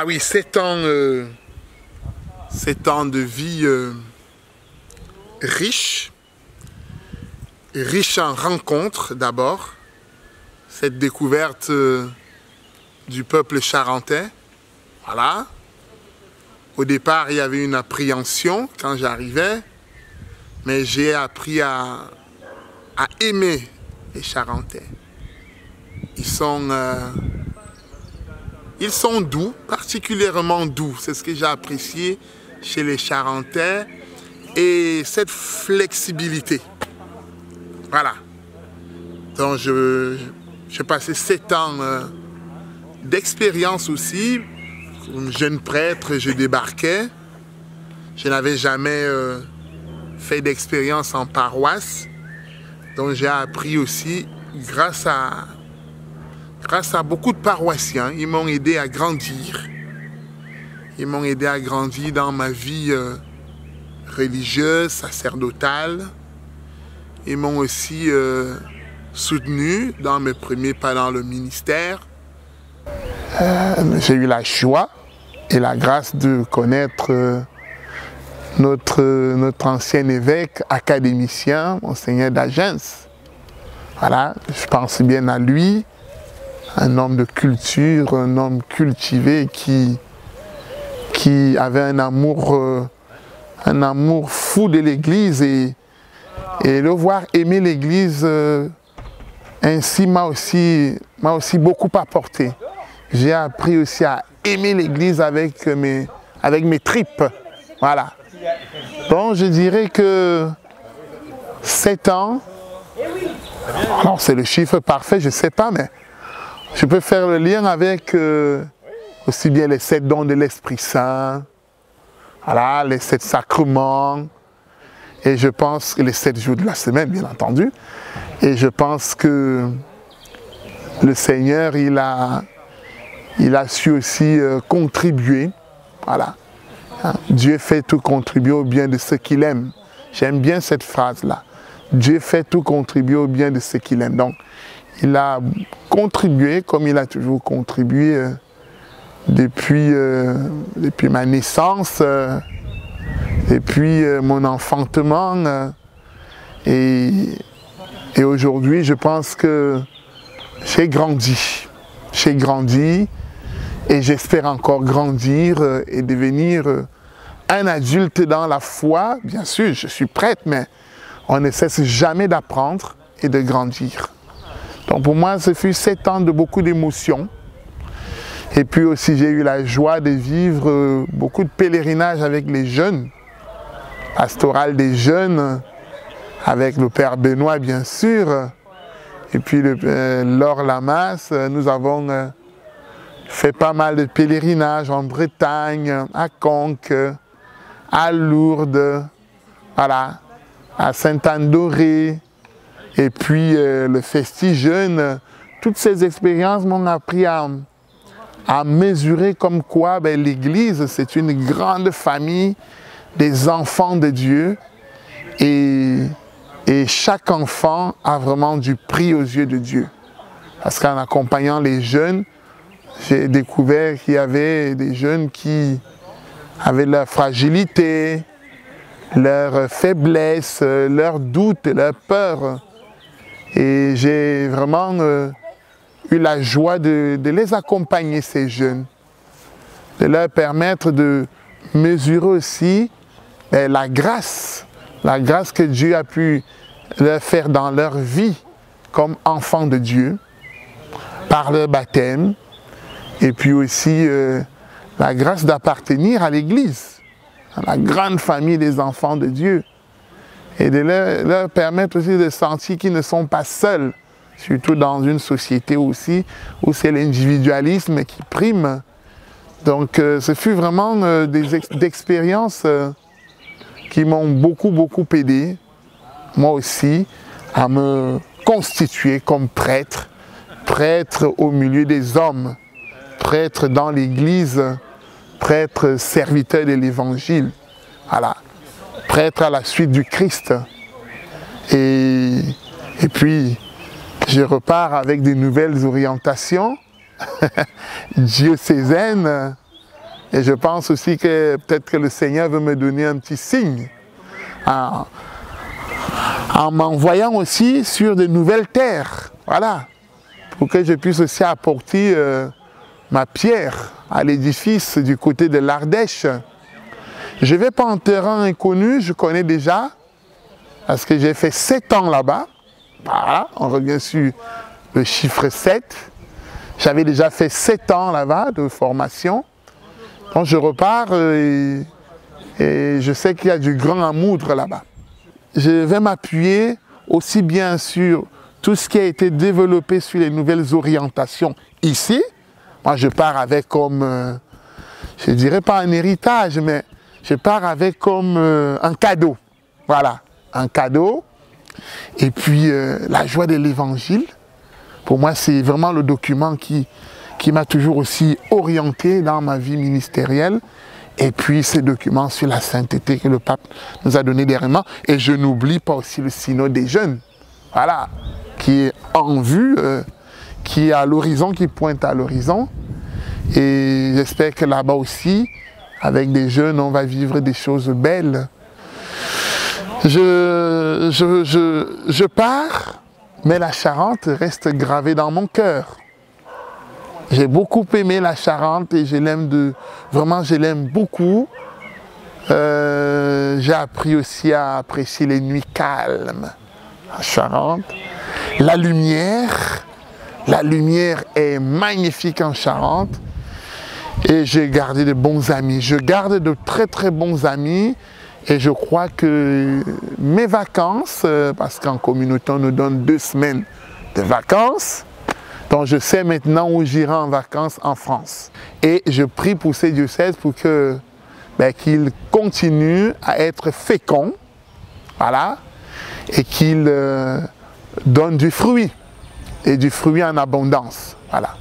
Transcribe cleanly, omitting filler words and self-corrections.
Ah oui, 7 ans de vie riche en rencontres d'abord, cette découverte du peuple charentais, voilà. Au départ, il y avait une appréhension quand j'arrivais, mais j'ai appris à aimer les Charentais. Ils sont doux, particulièrement doux. C'est ce que j'ai apprécié chez les Charentais. Et cette flexibilité. Voilà. Donc, j'ai passé 7 ans d'expérience aussi. Comme jeune prêtre, je débarquais. Je n'avais jamais fait d'expérience en paroisse. Donc, j'ai appris aussi grâce à beaucoup de paroissiens. Ils m'ont aidé à grandir. Ils m'ont aidé à grandir dans ma vie religieuse, sacerdotale. Ils m'ont aussi soutenu dans mes premiers pas dans le ministère. J'ai eu la joie et la grâce de connaître notre ancien évêque académicien, Monseigneur d'Agens. Voilà, je pense bien à lui, un homme de culture, un homme cultivé qui avait un amour fou de l'Église et le voir aimer l'Église ainsi m'a aussi beaucoup apporté. J'ai appris aussi à aimer l'Église avec mes tripes. Voilà. Donc je dirais que 7 ans, alors c'est le chiffre parfait, je ne sais pas, mais je peux faire le lien avec aussi bien les 7 dons de l'Esprit Saint, voilà, les 7 sacrements, et je pense que les 7 jours de la semaine, bien entendu. Et je pense que le Seigneur, il a su aussi contribuer. Voilà. Dieu fait tout contribuer au bien de ceux qu'il aime. J'aime bien cette phrase-là. Dieu fait tout contribuer au bien de ceux qu'il aime. Donc, il a contribué comme il a toujours contribué depuis ma naissance, depuis mon enfantement. Et aujourd'hui, je pense que j'ai grandi. J'ai grandi et j'espère encore grandir et devenir un adulte dans la foi. Bien sûr, je suis prêtre, mais on ne cesse jamais d'apprendre et de grandir. Donc pour moi, ce fut 7 ans de beaucoup d'émotions. Et puis aussi, j'ai eu la joie de vivre beaucoup de pèlerinages avec les jeunes, pastoral des jeunes, avec le Père Benoît, bien sûr. Et puis, Laure Lamas, nous avons fait pas mal de pèlerinages en Bretagne, à Conques, à Lourdes, voilà, à Sainte-Anne-d'Auray, et puis le Festi Jeune. Toutes ces expériences m'ont appris à mesurer comme quoi l'Église, c'est une grande famille des enfants de Dieu. Et chaque enfant a vraiment du prix aux yeux de Dieu. Parce qu'en accompagnant les jeunes, j'ai découvert qu'il y avait des jeunes qui avaient leur fragilité, leur faiblesse, leurs doutes, leurs peurs. Et j'ai vraiment eu la joie de les accompagner, ces jeunes. De leur permettre de mesurer aussi la grâce que Dieu a pu leur faire dans leur vie comme enfants de Dieu, par leur baptême, et puis aussi la grâce d'appartenir à l'Église, à la grande famille des enfants de Dieu, et de leur permettre aussi de sentir qu'ils ne sont pas seuls, surtout dans une société aussi où c'est l'individualisme qui prime. Donc ce fut vraiment des expériences qui m'ont beaucoup aidé, moi aussi, à me constituer comme prêtre, prêtre au milieu des hommes, prêtre dans l'Église, prêtre serviteur de l'Évangile, voilà, prêtre à la suite du Christ. Et puis, je repars avec de nouvelles orientations diocésaines, Et je pense aussi que peut-être que le Seigneur veut me donner un petit signe en m'envoyant aussi sur de nouvelles terres. Voilà. Pour que je puisse aussi apporter ma pierre à l'édifice du côté de l'Ardèche. Je ne vais pas en terrain inconnu, je connais déjà, parce que j'ai fait 7 ans là-bas. Voilà, on revient sur le chiffre 7. J'avais déjà fait 7 ans là-bas de formation. Donc je repars et je sais qu'il y a du grand à moudre là-bas. Je vais m'appuyer aussi bien sur tout ce qui a été développé sur les nouvelles orientations ici. Moi je pars avec comme, je ne dirais pas un héritage, mais je pars avec comme un cadeau. Voilà, un cadeau. Et puis la joie de l'évangile. Pour moi c'est vraiment le document qui m'a toujours aussi orienté dans ma vie ministérielle. Et puis ces documents sur la sainteté que le pape nous a donné dernièrement. Et je n'oublie pas aussi le synode des jeunes. Voilà, qui est en vue, qui est à l'horizon, qui pointe à l'horizon. Et j'espère que là-bas aussi, avec des jeunes, on va vivre des choses belles. Je pars, mais la Charente reste gravée dans mon cœur. J'ai beaucoup aimé la Charente et je l'aime vraiment je l'aime beaucoup. J'ai appris aussi à apprécier les nuits calmes en Charente. La lumière est magnifique en Charente. Et j'ai gardé de bons amis. Je garde de très très bons amis. Et je crois que mes vacances, parce qu'en communauté on nous donne 2 semaines de vacances, donc je sais maintenant où j'irai en vacances en France. Et je prie pour ces diocèses pour que qu'ils continuent à être féconds, voilà, et qu'ils donnent du fruit, et du fruit en abondance, voilà.